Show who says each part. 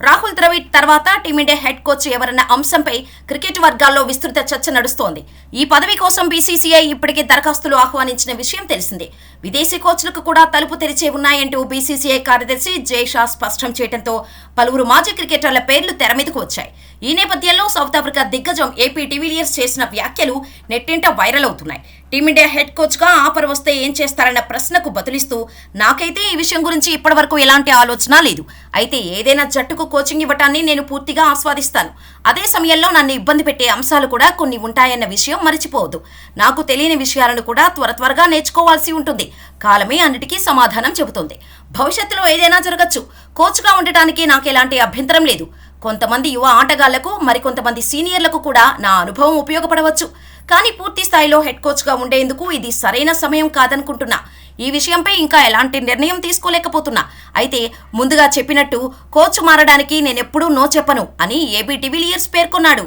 Speaker 1: రాహుల్ ద్రవిడ్ తర్వాత team India head coach ఎవరన్న అంశంపై క్రికెట్ వర్గాల్లో విస్తృత చర్చ నడుస్తోంది. ఈ పదవి కోసం బీసీసీఐ ఇప్పటికే దరఖాస్తులు ఆహ్వానించిన విషయం తెలిసిందే. విదేశీ కోచ్లకు కూడా తలుపు తెరిచే ఉన్నాయంటూ బీసీసీఐ కార్యదర్శి జై షా స్పష్టం చేయడంతో పలువురు మాజీ క్రికెటర్ల పేర్లు తెరమీదకు వచ్చాయి. ఈ నేపథ్యంలో సౌత్ ఆఫ్రికా దిగ్గజం ఏపీ డివిలియర్స్ చేసిన వ్యాఖ్యలు నెట్టింట వైరల్ అవుతున్నాయి. టీమిండియా హెడ్ కోచ్ గా ఆఫర్ వస్తే ఏం చేస్తారన్న ప్రశ్నకు బదులిస్తూ, నాకైతే ఈ విషయం గురించి ఇప్పటివరకు ఎలాంటి ఆలోచన లేదు. అయితే ఏదైనా జట్టుకు కోచింగ్ ఇవ్వటాన్ని నేను పూర్తిగా ఆస్వాదిస్తాను. అదే సమయంలో నన్ను ఇబ్బంది పెట్టే అంశాలు కూడా కొన్ని ఉంటాయన్న విషయం మరిచిపోవద్దు. నాకు తెలియని విషయాలను కూడా త్వరగా నేర్చుకోవాల్సి ఉంటుంది. కాలమే అన్నిటికీ సమాధానం చెబుతుంది. భవిష్యత్తులో ఏదైనా జరగచ్చు. కోచ్గా ఉండటానికి నాకు ఎలాంటి అభ్యంతరం లేదు. కొంతమంది యువ ఆటగాళ్లకు, మరికొంతమంది సీనియర్లకు కూడా నా అనుభవం ఉపయోగపడవచ్చు. కానీ పూర్తి స్థాయిలో హెడ్ కోచ్గా ఉండేందుకు ఇది సరైన సమయం కాదనుకుంటున్నా. ఈ విషయంపై ఇంకా ఎలాంటి నిర్ణయం తీసుకోలేకపోతున్నా. అయితే ముందుగా చెప్పినట్టు కోచ్ మారడానికి నేనెప్పుడూ నో చెప్పను అని ఏబీ డివిలియర్స్ పేర్కొన్నాడు.